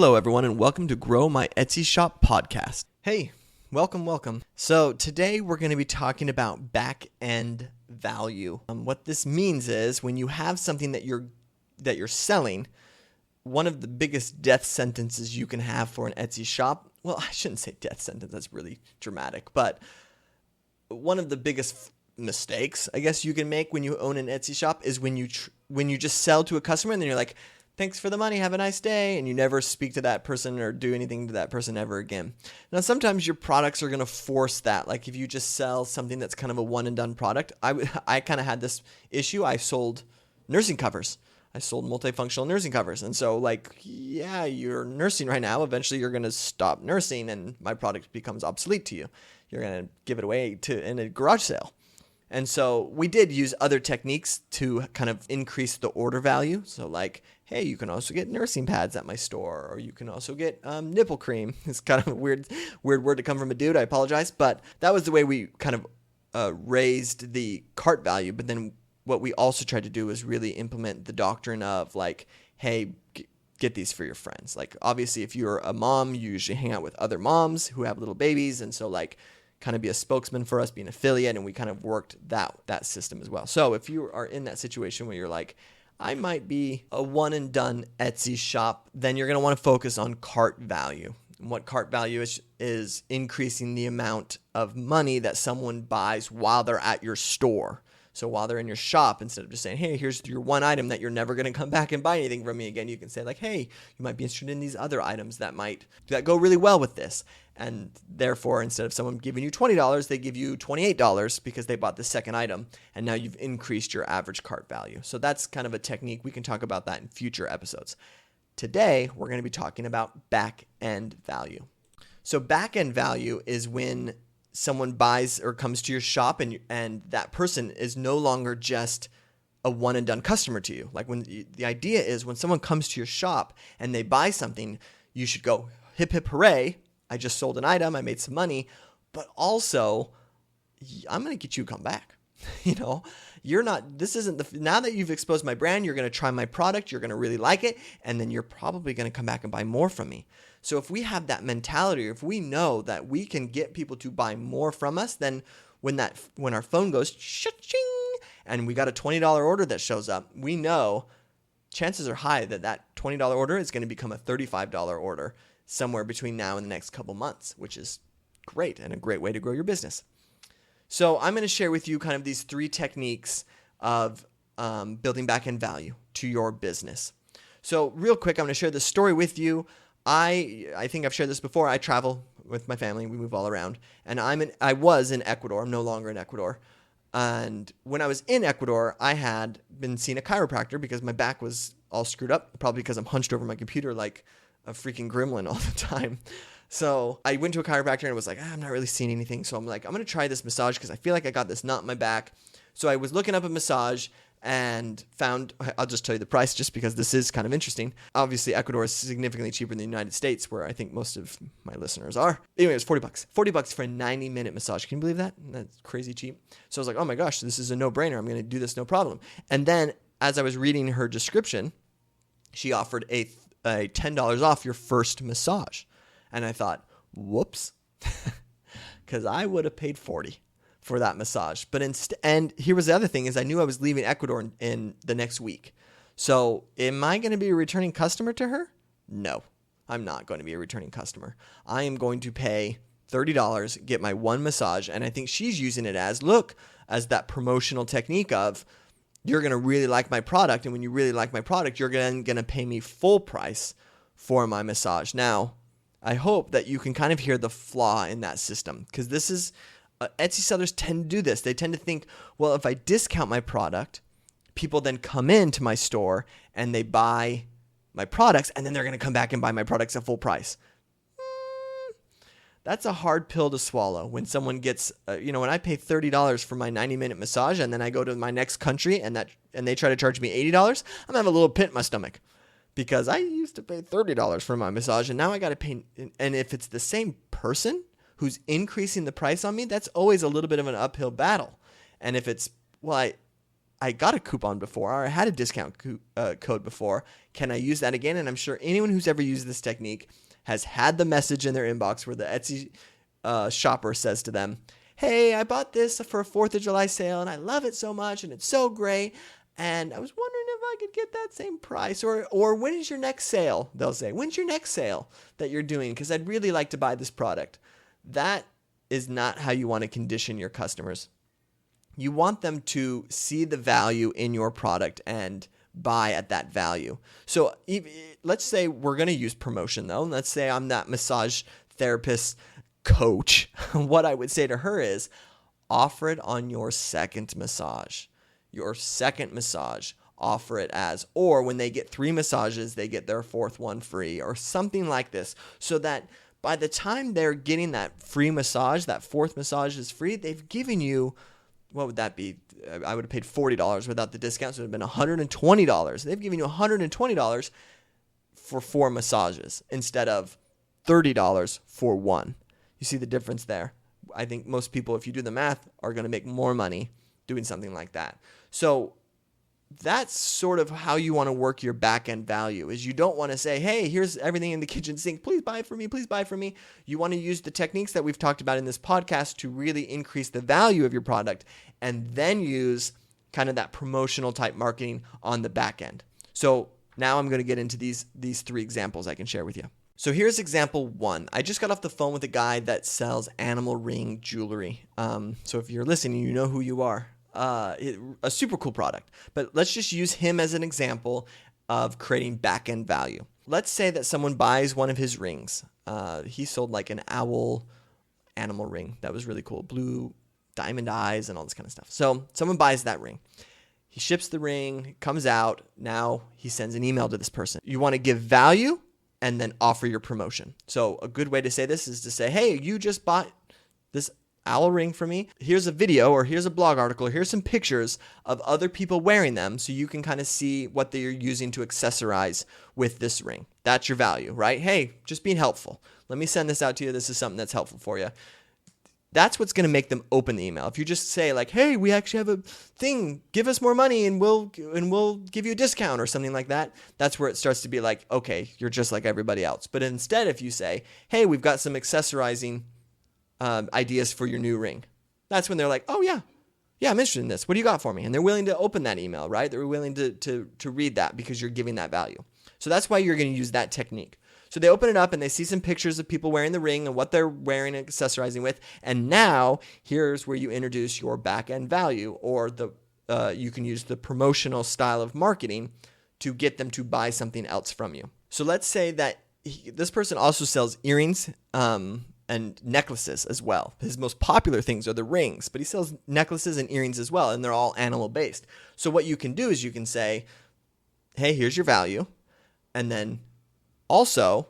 Hello, everyone, and welcome to Grow My Etsy Shop podcast. Hey, welcome. So today we're going to be talking about back-end value. What this means is when you have something that you're selling, one of the biggest death sentences you can have for an Etsy shop, well, I shouldn't say death sentence, that's really dramatic, but one of the biggest mistakes, I guess, you can make when you own an Etsy shop is when you just sell to a customer and then you're like, thanks for the money, have a nice day, and you never speak to that person or do anything to that person ever again. Now, sometimes your products are going to force that. Like if you just sell something that's kind of a one and done product, I kind of had this issue. I sold nursing covers. I sold multifunctional nursing covers. And so like, yeah, you're nursing right now. Eventually you're going to stop nursing and my product becomes obsolete to you. You're going to give it away in a garage sale. And so we did use other techniques to kind of increase the order value. So like, hey, you can also get nursing pads at my store, or you can also get nipple cream. It's kind of a weird word to come from a dude. I apologize. But that was the way we kind of raised the cart value. But then what we also tried to do was really implement the doctrine of like, hey, get these for your friends. Like obviously if you're a mom, you usually hang out with other moms who have little babies. And so like, kind of be a spokesman for us, be an affiliate, and we kind of worked that system as well. So if you are in that situation where you're like, I might be a one and done Etsy shop, then you're going to want to focus on cart value. And what cart value is increasing the amount of money that someone buys while they're at your store. So while they're in your shop, instead of just saying, hey, here's your one item that you're never going to come back and buy anything from me again, you can say like, hey, you might be interested in these other items that go really well with this. And therefore, instead of someone giving you $20, they give you $28 because they bought the second item. And now you've increased your average cart value. So that's kind of a technique. We can talk about that in future episodes. Today, we're going to be talking about back-end value. So back-end value is when someone buys or comes to your shop and that person is no longer just a one and done customer to you. Like the idea is when someone comes to your shop and they buy something, you should go hip, hip, hooray. I just sold an item. I made some money, but also I'm going to get you to come back. Now that you've exposed my brand, you're going to try my product. You're going to really like it. And then you're probably going to come back and buy more from me. So if we have that mentality, if we know that we can get people to buy more from us, then when our phone goes cha-ching and we got a $20 order that shows up, we know chances are high that $20 order is going to become a $35 order somewhere between now and the next couple months, which is great and a great way to grow your business. So I'm going to share with you kind of these 3 techniques of building back-end value to your business. So real quick, I'm going to share this story with you. I think I've shared this before. I travel with my family. We move all around. And I was in Ecuador. I'm no longer in Ecuador. And when I was in Ecuador, I had been seeing a chiropractor because my back was all screwed up, probably because I'm hunched over my computer like a freaking gremlin all the time. So I went to a chiropractor and was like, I'm not really seeing anything. So I'm like, I'm going to try this massage because I feel like I got this knot in my back. So I was looking up a massage and found, I'll just tell you the price just because this is kind of interesting. Obviously, Ecuador is significantly cheaper than the United States, where I think most of my listeners are. Anyway, it was $40. $40 for a 90-minute massage. Can you believe that? That's crazy cheap. So I was like, oh my gosh, this is a no-brainer. I'm going to do this no problem. And then as I was reading her description, she offered a $10 off your first massage. And I thought, whoops, because I would have paid $40 for that massage. And here was the other thing is I knew I was leaving Ecuador in the next week. So am I going to be a returning customer to her? No, I'm not going to be a returning customer. I am going to pay $30, get my one massage. And I think she's using it as that promotional technique of you're going to really like my product. And when you really like my product, you're going to pay me full price for my massage. Now, I hope that you can kind of hear the flaw in that system because this is Etsy sellers tend to do this. They tend to think, well, if I discount my product, people then come into my store and they buy my products and then they're going to come back and buy my products at full price. That's a hard pill to swallow when someone gets, when I pay $30 for my 90-minute massage and then I go to my next country and they try to charge me $80, I'm going to have a little pit in my stomach. Because I used to pay $30 for my massage and now I got to pay. And if it's the same person who's increasing the price on me, that's always a little bit of an uphill battle. And if it's, well, I got a coupon before, or I had a discount code before. Can I use that again? And I'm sure anyone who's ever used this technique has had the message in their inbox where the Etsy shopper says to them, hey, I bought this for a 4th of July sale and I love it so much and it's so great. And I was wondering if I could get that same price, or when is your next sale? They'll say, when's your next sale that you're doing? Because I'd really like to buy this product. That is not how you want to condition your customers. You want them to see the value in your product and buy at that value. So let's say we're going to use promotion though. Let's say I'm that massage therapist coach. What I would say to her is offer it on your second massage. Your second massage, offer it as, or when they get 3 massages, they get their 4th one free or something like this, so that by the time they're getting that free massage, that 4th massage is free, they've given you, what would that be? I would have paid $40 without the discounts. It would have been $120. They've given you $120 for 4 massages instead of $30 for one. You see the difference there? I think most people, if you do the math, are going to make more money doing something like that. So that's sort of how you want to work your back end value. Is you don't want to say, hey, here's everything in the kitchen sink. Please buy it for me. Please buy it for me. You want to use the techniques that we've talked about in this podcast to really increase the value of your product, and then use kind of that promotional type marketing on the back end. So now I'm going to get into these 3 examples I can share with you. So here's example 1. I just got off the phone with a guy that sells animal ring jewelry. So if you're listening, you know who you are. A super cool product. But let's just use him as an example of creating back-end value. Let's say that someone buys one of his rings. He sold like an owl animal ring that was really cool. Blue diamond eyes and all this kind of stuff. So someone buys that ring. He ships the ring, it comes out. Now he sends an email to this person. You want to give value and then offer your promotion. So a good way to say this is to say, hey, you just bought this owl ring for me. Here's a video, or here's a blog article, or here's some pictures of other people wearing them so you can kind of see what they're using to accessorize with this ring. That's your value, right? Hey, just being helpful. Let me send this out to you. This is something that's helpful for you. That's what's going to make them open the email. If you just say like, hey, we actually have a thing, give us more money and we'll give you a discount or something like that, that's where it starts to be like, okay, you're just like everybody else. But instead, if you say, hey, we've got some accessorizing ideas for your new ring, that's when they're like, oh yeah, I'm interested in this. What do you got for me? And they're willing to open that email, right? They're willing to read that because you're giving that value. So that's why you're going to use that technique. So they open it up and they see some pictures of people wearing the ring and what they're wearing and accessorizing with. And now here's where you introduce your back end value, or you can use the promotional style of marketing to get them to buy something else from you. So let's say that this person also sells earrings and necklaces as well. His most popular things are the rings, but he sells necklaces and earrings as well, and they're all animal based. So what you can do is you can say, hey, here's your value. And then also,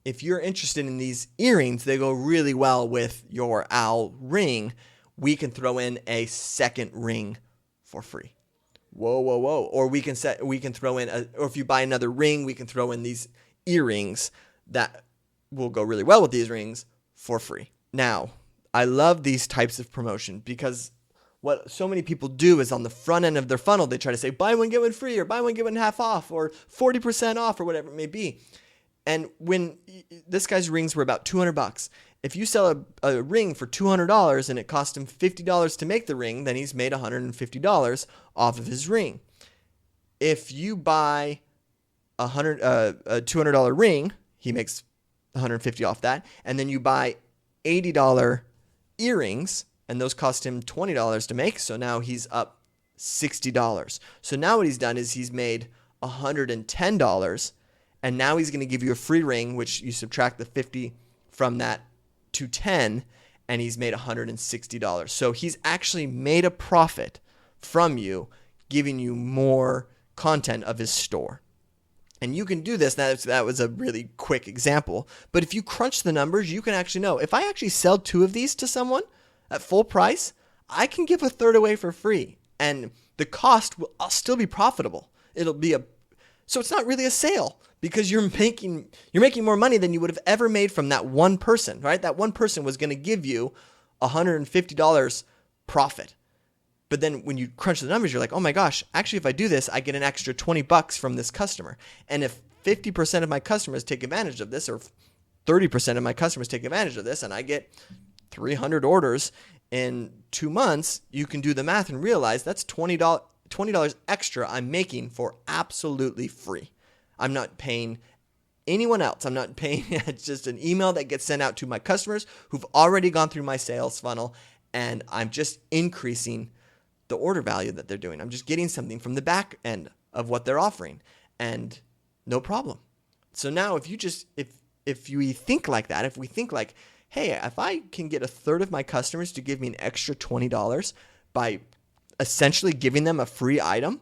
if you're interested in these earrings, they go really well with your owl ring. We can throw in a second ring for free. Whoa. Or we can throw in, or if you buy another ring, we can throw in these earrings that will go really well with these rings for free. Now, I love these types of promotion because what so many people do is on the front end of their funnel, they try to say buy one, get one free, or buy one, get one half off, or 40% off, or whatever it may be. And when this guy's rings were about $200, if you sell a ring for $200 and it cost him $50 to make the ring, then he's made $150 off of his ring. If you buy a $200 ring, he makes $150 off that, and then you buy $80 earrings, and those cost him $20 to make, so now he's up $60. So now what he's done is he's made $110, and now he's going to give you a free ring, which you subtract the 50 from that to 10, and he's made $160. So he's actually made a profit from you, giving you more content of his store. And you can do this. That was a really quick example. But if you crunch the numbers, you can actually know, if I actually sell 2 of these to someone at full price, I can give a third away for free. And the cost I'll still be profitable. So it's not really a sale, because you're making more money than you would have ever made from that one person, right? That one person was going to give you $150 profit. But then when you crunch the numbers, you're like, oh my gosh, actually, if I do this, I get an extra $20 from this customer. And if 50% of my customers take advantage of this, or 30% of my customers take advantage of this, and I get 300 orders in 2 months, you can do the math and realize that's $20 extra I'm making for absolutely free. I'm not paying anyone else. I'm not paying. It's just an email that gets sent out to my customers who've already gone through my sales funnel, and I'm just increasing the order value that they're doing. I'm just getting something from the back end of what they're offering, and no problem. So now if you think like that, if we think like, hey, if I can get a third of my customers to give me an extra $20 by essentially giving them a free item,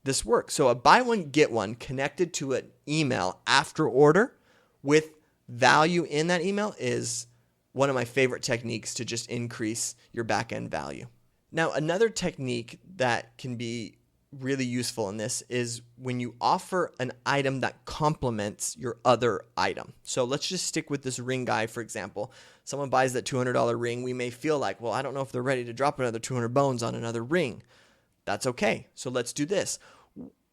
this works. So a buy one, get one connected to an email after order with value in that email is one of my favorite techniques to just increase your back end value. Now, another technique that can be really useful in this is when you offer an item that complements your other item. So let's just stick with this ring guy, for example. Someone buys that $200 ring. We may feel like, well, I don't know if they're ready to drop another 200 bones on another ring. That's okay. So let's do this.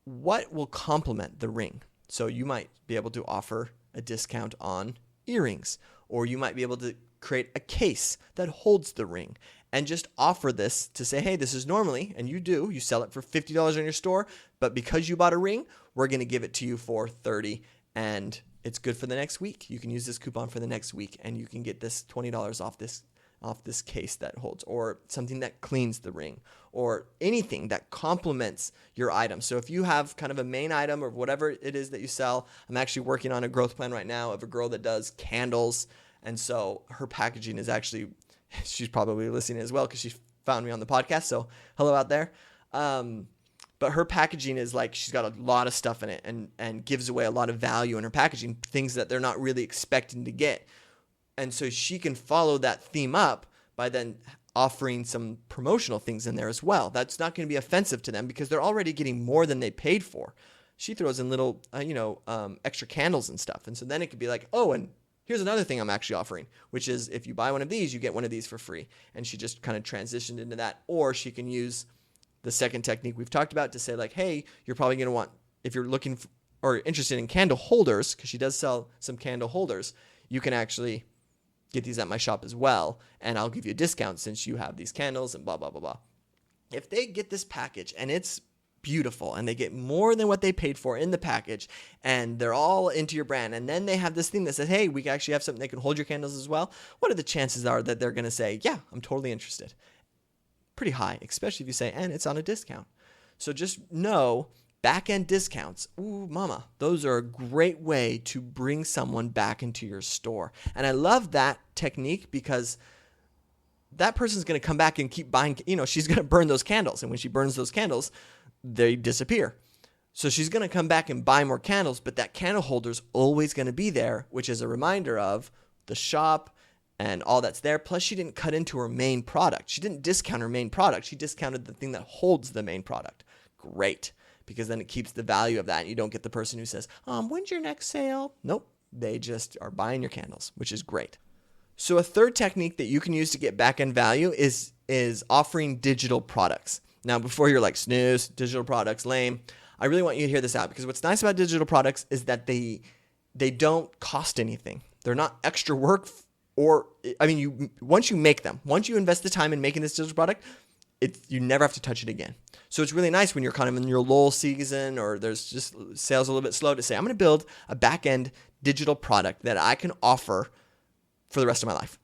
What will complement the ring? So you might be able to offer a discount on earrings, or you might be able to create a case that holds the ring and just offer this to say, hey, this is normally, and you sell it for $50 in your store, but because you bought a ring, we're going to give it to you for $30, and it's good for the next week. You can use this coupon for the next week, and you can get this $20 off this case that holds, or something that cleans the ring, or anything that complements your item. So if you have kind of a main item or whatever it is that you sell, I'm actually working on a growth plan right now of a girl that does candles, and so her packaging is actually, she's probably listening as well because she found me on the podcast. So hello out there. But her packaging is like, she's got a lot of stuff in it and gives away a lot of value in her packaging, things that they're not really expecting to get. And so she can follow that theme up by then offering some promotional things in there as well. That's not going to be offensive to them because they're already getting more than they paid for. She throws in little, extra candles and stuff. And so then it could be like, oh, and here's another thing I'm actually offering, which is if you buy one of these, you get one of these for free. And she just kind of transitioned into that. Or she can use the second technique we've talked about to say like, hey, you're probably going to want, if you're looking for, or interested in candle holders, because she does sell some candle holders, you can actually get these at my shop as well. And I'll give you a discount since you have these candles and blah, blah, blah, blah. If they get this package and it's beautiful and they get more than what they paid for in the package and they're all into your brand, and then they have this thing that says, hey, we actually have something that can hold your candles as well, what are the chances are that they're going to say, yeah, I'm totally interested? Pretty high, especially if you say, and it's on a discount. So just know back-end discounts, ooh, mama, those are a great way to bring someone back into your store. And I love that technique because that person's going to come back and keep buying, she's going to burn those candles. And when she burns those candles, they disappear. So she's going to come back and buy more candles, but that candle holder's always going to be there, which is a reminder of the shop and all that's there. Plus, she didn't cut into her main product. She didn't discount her main product. She discounted the thing that holds the main product. Great, because then it keeps the value of that. And you don't get the person who says, when's your next sale? Nope, they just are buying your candles, which is great. So a third technique that you can use to get back-end value is offering digital products. Now, before you're like, snooze, digital products, lame, I really want you to hear this out because what's nice about digital products is that they don't cost anything. They're not extra work once you make them, once you invest the time in making this digital product, you never have to touch it again. So it's really nice when you're kind of in your lull season or there's just sales a little bit slow to say, I'm going to build a back-end digital product that I can offer for the rest of my life.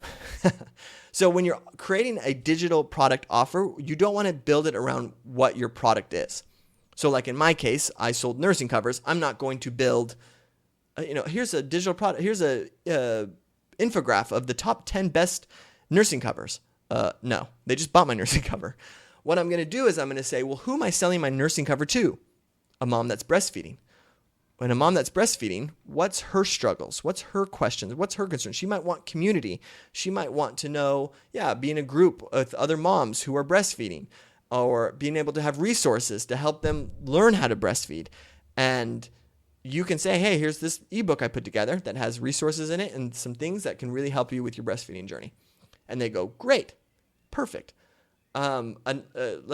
So when you're creating a digital product offer, you don't want to build it around what your product is. So like in my case, I sold nursing covers. I'm not going to build, here's a digital product. Here's a infographic of the top 10 best nursing covers. No, they just bought my nursing cover. What I'm going to do is I'm going to say, well, who am I selling my nursing cover to? A mom that's breastfeeding. When a mom that's breastfeeding, what's her struggles? What's her questions? What's her concern? She might want community. She might want to know, be in a group with other moms who are breastfeeding, or being able to have resources to help them learn how to breastfeed. And you can say, hey, here's this ebook I put together that has resources in it and some things that can really help you with your breastfeeding journey. And they go, great, perfect. I'm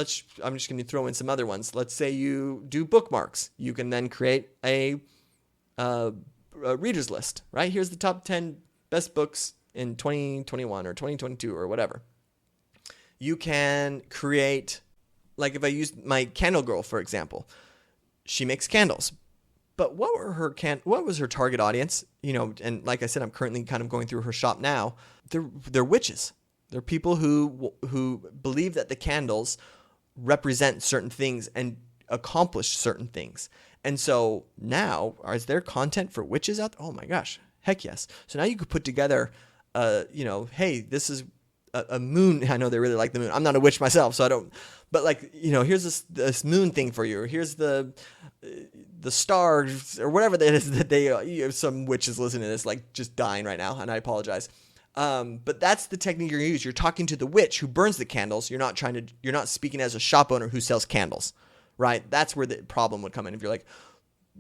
just going to throw in some other ones. Let's say you do bookmarks. You can then create a readers list, right? Here's the top 10 best books in 2021 or 2022 or whatever. You can create, like if I use my candle girl, for example, she makes candles. But what was her target audience? And like I said, I'm currently kind of going through her shop now. They're witches. They're people who believe that the candles represent certain things and accomplish certain things. And so now, is there content for witches out there? Oh my gosh, heck yes. So now you could put together, hey, this is a moon. I know they really like the moon. I'm not a witch myself, so I don't. But here's this moon thing for you. Or here's the stars or whatever that is that they. Some witches listening to this like just dying right now, and I apologize. But that's the technique you're gonna use. You're talking to the witch who burns the candles. You're not speaking as a shop owner who sells candles, right? That's where the problem would come in. If you're like,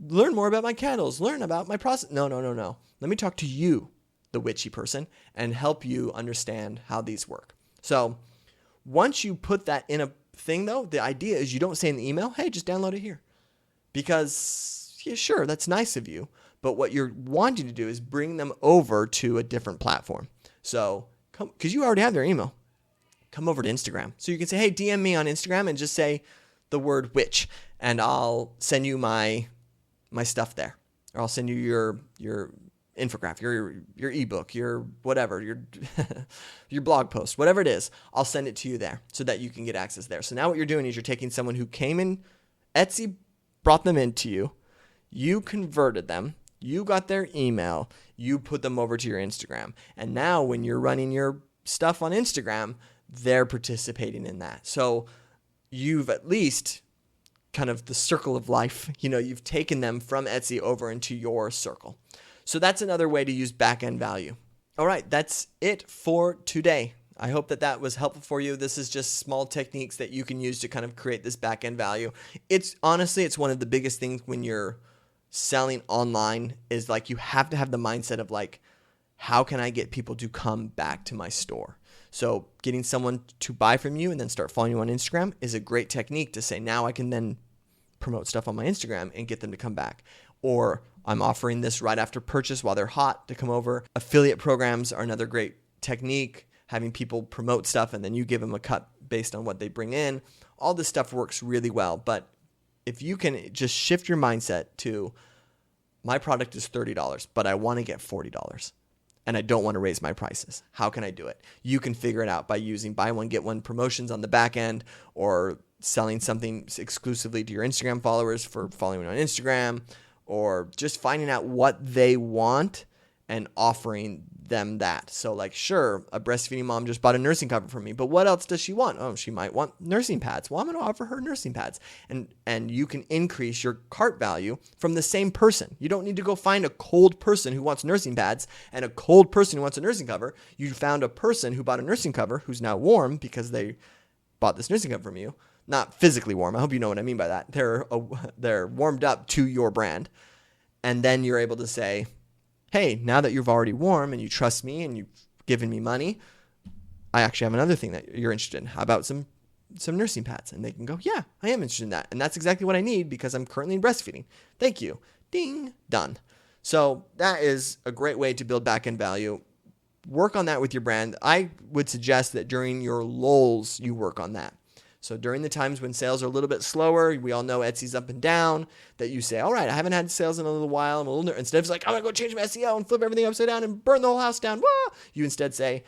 learn more about my candles, learn about my process. No. Let me talk to you, the witchy person, and help you understand how these work. So once you put that in a thing though, the idea is you don't say in the email, hey, just download it here. Because yeah, sure, that's nice of you. But what you're wanting to do is bring them over to a different platform. So because you already have their email, come over to Instagram. So you can say, hey, DM me on Instagram and just say the word witch, and I'll send you my stuff there. Or I'll send you your infographic, your ebook, your whatever, your blog post, whatever it is. I'll send it to you there so that you can get access there. So now what you're doing is you're taking someone who came in, Etsy brought them into you, you converted them, you got their email, you put them over to your Instagram. And now when you're running your stuff on Instagram, they're participating in that. So you've at least kind of the circle of life, you've taken them from Etsy over into your circle. So that's another way to use back-end value. All right, that's it for today. I hope that was helpful for you. This is just small techniques that you can use to kind of create this back-end value. It's one of the biggest things when you're selling online is like you have to have the mindset of like, how can I get people to come back to my store? So getting someone to buy from you and then start following you on Instagram is a great technique to say, now I can then promote stuff on my Instagram and get them to come back. Or I'm offering this right after purchase while they're hot to come over. Affiliate programs are another great technique, having people promote stuff and then you give them a cut based on what they bring in. All this stuff works really well. But if you can just shift your mindset to, my product is $30, but I want to get $40 and I don't want to raise my prices. How can I do it? You can figure it out by using buy one, get one promotions on the back end, or selling something exclusively to your Instagram followers for following on Instagram, or just finding out what they want and offering them that. So like, sure, a breastfeeding mom just bought a nursing cover from me, but what else does she want? Oh, she might want nursing pads. Well, I'm going to offer her nursing pads. And you can increase your cart value from the same person. You don't need to go find a cold person who wants nursing pads and a cold person who wants a nursing cover. You found a person who bought a nursing cover who's now warm because they bought this nursing cover from you. Not physically warm. I hope you know what I mean by that. They're warmed up to your brand. And then you're able to say, hey, now that you're already warm and you trust me and you've given me money, I actually have another thing that you're interested in. How about some nursing pads? And they can go, yeah, I am interested in that. And that's exactly what I need because I'm currently breastfeeding. Thank you. Ding, done. So that is a great way to build back-end value. Work on that with your brand. I would suggest that during your lulls, you work on that. So during the times when sales are a little bit slower, we all know Etsy's up and down, that you say, all right, I haven't had sales in a little while. I'm a little instead of like, I'm going to go change my SEO and flip everything upside down and burn the whole house down. Wah! You instead say,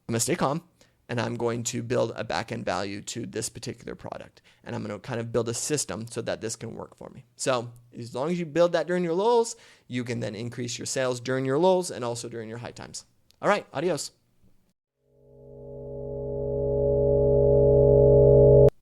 I'm going to stay calm and I'm going to build a back-end value to this particular product. And I'm going to kind of build a system so that this can work for me. So as long as you build that during your lulls, you can then increase your sales during your lulls and also during your high times. All right, adios.